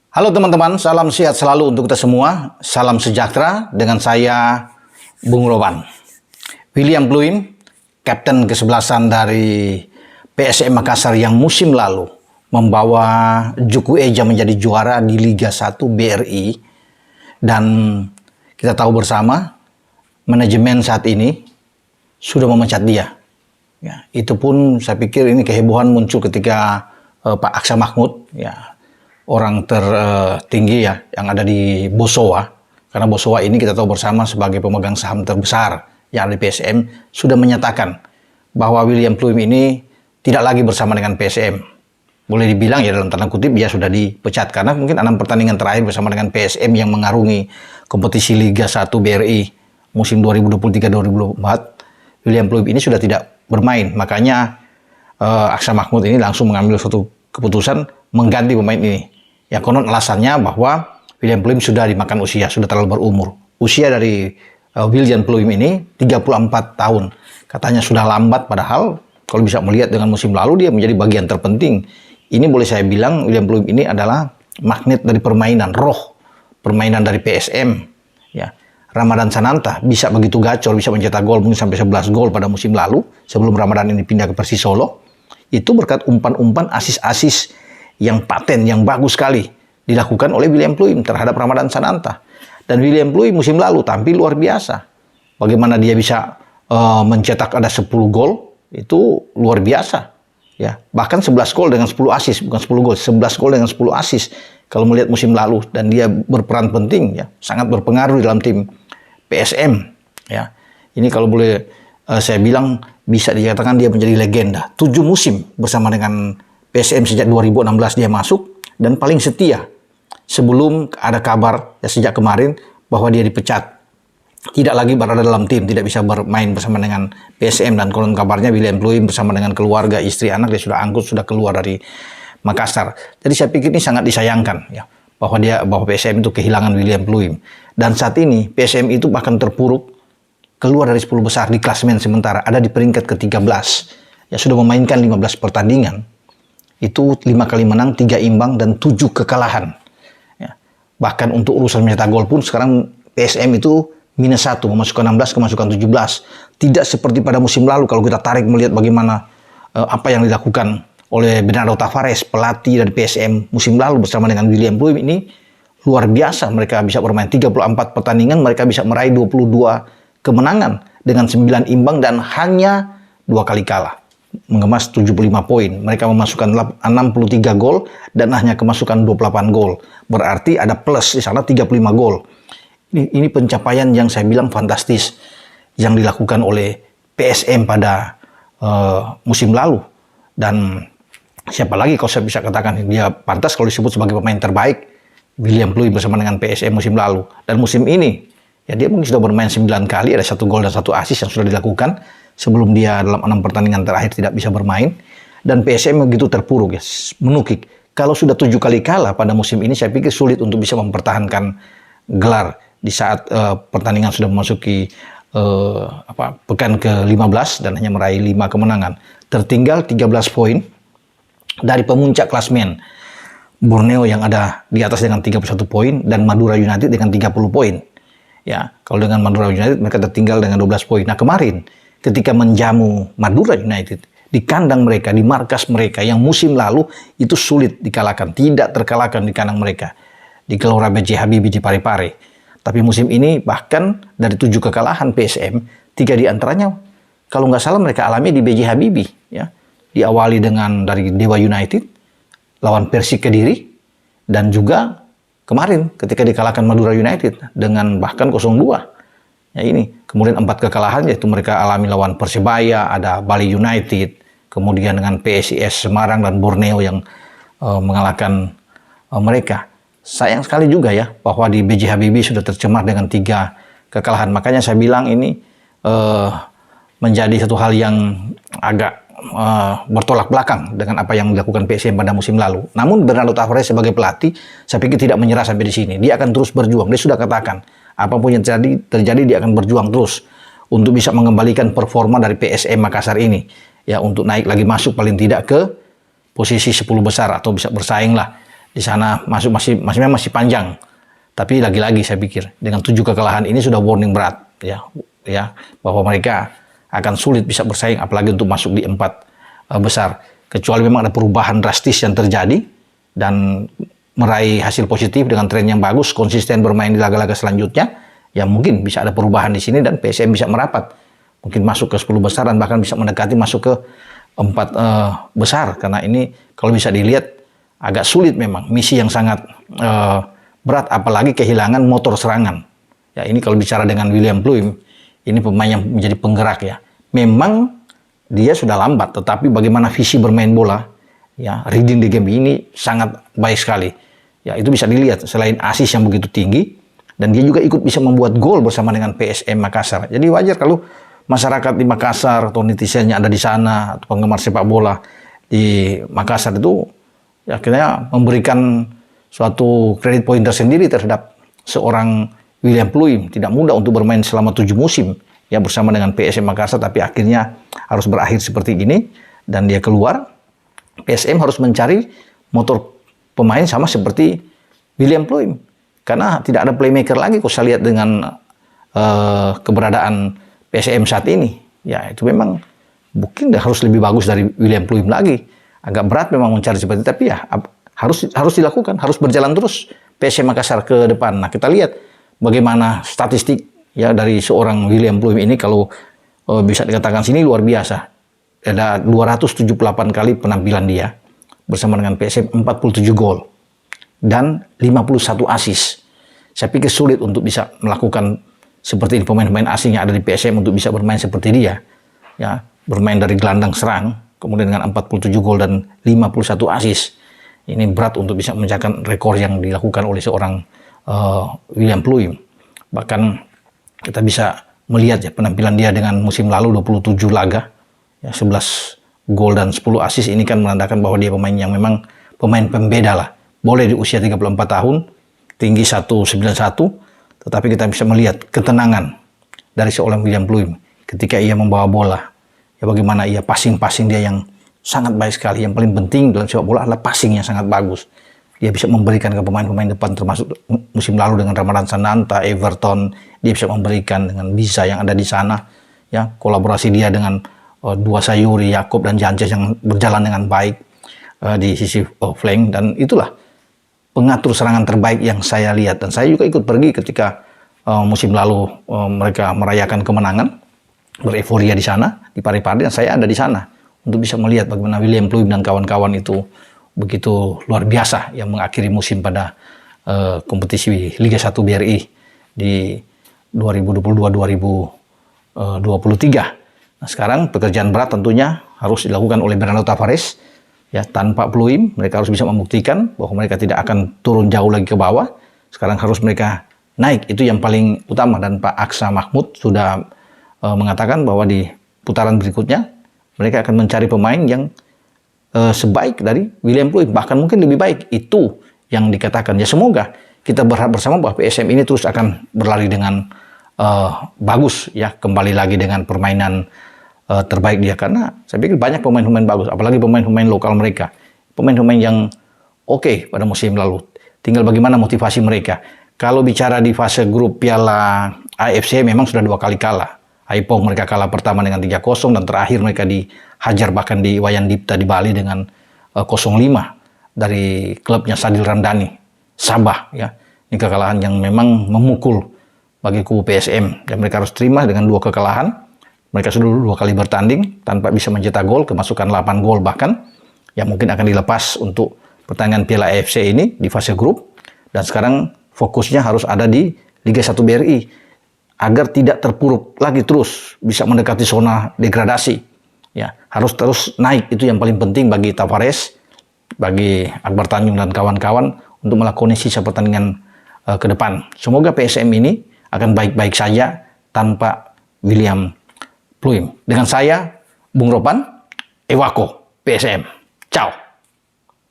Halo teman-teman, salam sehat selalu untuk kita semua. Salam sejahtera dengan saya, Bung Roban. William Pluim, kapten kesebelasan dari PSM Makassar yang musim lalu membawa Juku Eja menjadi juara di Liga 1 BRI. Dan kita tahu bersama, manajemen saat ini sudah memecat dia. Ya, itu pun saya pikir ini kehebohan muncul ketika Pak Aksa Mahmud, ya, orang tertinggi ya yang ada di Bosowa, karena Bosowa ini kita tahu bersama sebagai pemegang saham terbesar yang ada di PSM, sudah menyatakan bahwa William Pluim ini tidak lagi bersama dengan PSM. Boleh dibilang ya dalam tanda kutip dia sudah dipecat karena mungkin 6 pertandingan terakhir bersama dengan PSM yang mengarungi kompetisi Liga 1 BRI musim 2023-2024, William Pluim ini sudah tidak bermain. Makanya Aksa Mahmud ini langsung mengambil suatu keputusan mengganti pemain ini. Ya konon alasannya bahwa William Pluim sudah dimakan usia, sudah terlalu berumur. Usia dari William Pluim ini 34 tahun. Katanya sudah lambat, padahal kalau bisa melihat dengan musim lalu dia menjadi bagian terpenting. Ini boleh saya bilang William Pluim ini adalah magnet dari permainan, roh permainan dari PSM. Ya, Ramadan Sananta bisa begitu gacor, bisa mencetak gol mungkin sampai 11 gol pada musim lalu sebelum Ramadan ini pindah ke Persis Solo. Itu berkat umpan-umpan asis-asis yang paten, yang bagus sekali dilakukan oleh William Pluim terhadap Ramadan Sananta. Dan William Pluim musim lalu tampil luar biasa. Bagaimana dia bisa mencetak ada 10 gol, itu luar biasa. Ya, bahkan 11 gol dengan 10 asis, bukan 10 gol, 11 gol dengan 10 asis. Kalau melihat musim lalu, dan dia berperan penting, ya, sangat berpengaruh dalam tim PSM. Ya, ini kalau boleh saya bilang bisa dikatakan dia menjadi legenda. 7 musim bersama dengan PSM sejak 2016 dia masuk dan paling setia sebelum ada kabar ya sejak kemarin bahwa dia dipecat. Tidak lagi berada dalam tim, tidak bisa bermain bersama dengan PSM, dan konon kabarnya William Pluim bersama dengan keluarga, istri, anak dia sudah angkut, sudah keluar dari Makassar. Jadi saya pikir ini sangat disayangkan ya bahwa PSM itu kehilangan William Pluim. Dan saat ini PSM itu bahkan terpuruk keluar dari 10 besar di klasemen sementara, ada di peringkat ke-13. Ya sudah memainkan 15 pertandingan. Itu 5 kali menang, 3 imbang, dan 7 kekalahan. Ya. Bahkan untuk urusan mencetak gol pun sekarang PSM itu -1, memasukkan 16, kemasukan 17. Tidak seperti pada musim lalu kalau kita tarik melihat bagaimana apa yang dilakukan oleh Bernardo Tavares, pelatih dari PSM musim lalu bersama dengan William Pluim ini luar biasa. Mereka bisa bermain 34 pertandingan, mereka bisa meraih 22 kemenangan dengan 9 imbang dan hanya 2 kali kalah. Mengemas 75 poin. Mereka memasukkan 63 gol dan hanya kemasukan 28 gol. Berarti ada plus di sana 35 gol. Ini pencapaian yang saya bilang fantastis yang dilakukan oleh PSM pada musim lalu. Dan siapa lagi kalau saya bisa katakan dia pantas kalau disebut sebagai pemain terbaik, William Pluim bersama dengan PSM musim lalu. Dan musim ini ya dia mungkin sudah bermain 9 kali, ada 1 gol dan 1 asis yang sudah dilakukan sebelum dia dalam 6 pertandingan terakhir tidak bisa bermain. Dan PSM begitu terpuruk ya, menukik. Kalau sudah 7 kali kalah pada musim ini, saya pikir sulit untuk bisa mempertahankan gelar di saat pertandingan sudah memasuki pekan ke-15 dan hanya meraih 5 kemenangan. Tertinggal 13 poin dari pemuncak klasmen Borneo yang ada di atas dengan 31 poin dan Madura United dengan 30 poin. Ya, kalau dengan Madura United mereka tertinggal dengan 12 poin. Nah, kemarin ketika menjamu Madura United di kandang mereka, di markas mereka yang musim lalu itu sulit dikalahkan, tidak terkalahkan di kandang mereka di Gelora B.J. Habibie di Parepare. Tapi musim ini bahkan dari 7 kekalahan PSM, 3 diantaranya kalau nggak salah mereka alami di B.J. Habibie. Ya. Diawali dengan dari Dewa United, lawan Persik Kediri, dan juga kemarin ketika dikalahkan Madura United dengan bahkan 0-2. Ya ini, kemudian 4 kekalahan yaitu mereka alami lawan Persebaya, ada Bali United, kemudian dengan PSIS Semarang dan Borneo yang mengalahkan mereka. Sayang sekali juga ya bahwa di B.J. Habibie sudah tercemar dengan 3 kekalahan. Makanya saya bilang ini menjadi satu hal yang agak bertolak belakang dengan apa yang dilakukan PSM pada musim lalu. Namun Bernardo Tavares sebagai pelatih, saya pikir tidak menyerah sampai di sini. Dia akan terus berjuang. Dia sudah katakan apapun yang terjadi dia akan berjuang terus untuk bisa mengembalikan performa dari PSM Makassar ini. Ya untuk naik lagi masuk paling tidak ke posisi 10 besar atau bisa bersaing lah di sana masih panjang. Tapi lagi-lagi saya pikir dengan 7 kekalahan ini sudah warning berat ya bahwa mereka akan sulit bisa bersaing apalagi untuk masuk di 4 besar. Kecuali memang ada perubahan drastis yang terjadi dan meraih hasil positif dengan tren yang bagus, konsisten bermain di laga-laga selanjutnya, ya mungkin bisa ada perubahan di sini dan PSM bisa merapat. Mungkin masuk ke 10 besar dan bahkan bisa mendekati masuk ke 4 besar. Karena ini kalau bisa dilihat agak sulit memang, misi yang sangat berat, apalagi kehilangan motor serangan. Ya ini kalau bicara dengan William Pluim, ini pemain yang menjadi penggerak ya. Memang dia sudah lambat, tetapi bagaimana visi bermain bola, ya reading the game ini sangat baik sekali. Ya itu bisa dilihat selain asis yang begitu tinggi, dan dia juga ikut bisa membuat gol bersama dengan PSM Makassar. Jadi wajar kalau masyarakat di Makassar atau netizennya ada di sana, atau penggemar sepak bola di Makassar itu ya, akhirnya memberikan suatu kredit poin tersendiri terhadap seorang William Pluim. Tidak mudah untuk bermain selama 7 musim ya bersama dengan PSM Makassar, tapi akhirnya harus berakhir seperti ini dan dia keluar. PSM harus mencari motor pemain sama seperti William Pluim karena tidak ada playmaker lagi. Kok saya lihat dengan keberadaan PSM saat ini, ya itu memang mungkin harus lebih bagus dari William Pluim lagi. Agak berat memang mencari seperti itu, tapi ya harus dilakukan, harus berjalan terus PSM Makassar ke depan. Nah kita lihat bagaimana statistik ya dari seorang William Pluim ini, kalau bisa dikatakan sini luar biasa. Ada 278 kali penampilan dia bersama dengan PSM, 47 gol dan 51 asis. Saya pikir sulit untuk bisa melakukan seperti ini pemain-pemain asing yang ada di PSM untuk bisa bermain seperti dia. Ya, bermain dari gelandang serang, kemudian dengan 47 gol dan 51 asis. Ini berat untuk bisa memecahkan rekor yang dilakukan oleh seorang William Pluim. Bahkan kita bisa melihat ya penampilan dia dengan musim lalu 27 laga, ya 11 gol dan 10 asis. Ini kan menandakan bahwa dia pemain yang memang pemain pembeda lah. Boleh di usia 34 tahun, tinggi 191, tetapi kita bisa melihat ketenangan dari seorang William Pluim ketika ia membawa bola. Ya bagaimana ia passing dia yang sangat baik sekali. Yang paling penting dalam sepak bola adalah passing yang sangat bagus. Dia bisa memberikan ke pemain-pemain depan, termasuk musim lalu dengan Ramadan Sananta, Everton. Dia bisa memberikan dengan Bisa yang ada di sana. Ya, kolaborasi dia dengan Dua Sayuri, Yakob dan Jances yang berjalan dengan baik di sisi flank, dan itulah pengatur serangan terbaik yang saya lihat. Dan saya juga ikut pergi ketika musim lalu mereka merayakan kemenangan, bereforia di sana di Parepare, dan saya ada di sana untuk bisa melihat bagaimana William Pluim dan kawan-kawan itu begitu luar biasa yang mengakhiri musim pada kompetisi Liga 1 BRI di 2022-2023. Nah, sekarang pekerjaan berat tentunya harus dilakukan oleh Bernardo Tavares. Ya, tanpa Pluim mereka harus bisa membuktikan bahwa mereka tidak akan turun jauh lagi ke bawah. Sekarang harus mereka naik, itu yang paling utama. Dan Pak Aksa Mahmud sudah mengatakan bahwa di putaran berikutnya mereka akan mencari pemain yang sebaik dari William Pluim, bahkan mungkin lebih baik. Itu yang dikatakan. Ya semoga kita berharap bersama bahwa PSM ini terus akan berlari dengan bagus ya, kembali lagi dengan permainan terbaik dia, karena saya pikir banyak pemain-pemain bagus, apalagi pemain-pemain lokal mereka, pemain-pemain yang oke pada musim lalu. Tinggal bagaimana motivasi mereka. Kalau bicara di fase grup Piala AFC memang sudah 2 kali kalah. Aipong mereka kalah pertama dengan 3-0 dan terakhir mereka dihajar bahkan di Wayan Dipta di Bali dengan 0-5 dari klubnya Sadil Ramdhani, Sabah ya. Ini kekalahan yang memang memukul bagi kubu PSM dan mereka harus terima dengan 2 kekalahan. Mereka sudah 2 kali bertanding tanpa bisa mencetak gol, kemasukan 8 gol bahkan, yang mungkin akan dilepas untuk pertandingan Piala AFC ini di fase grup. Dan sekarang fokusnya harus ada di Liga 1 BRI agar tidak terpuruk lagi terus, bisa mendekati zona degradasi. Ya, harus terus naik, itu yang paling penting bagi Tavares, bagi Akbar Tanjung dan kawan-kawan untuk melakukan sisa pertandingan ke depan. Semoga PSM ini akan baik-baik saja tanpa William Pluim. Dengan saya, Bung Ropan, Ewako, PSM. Ciao.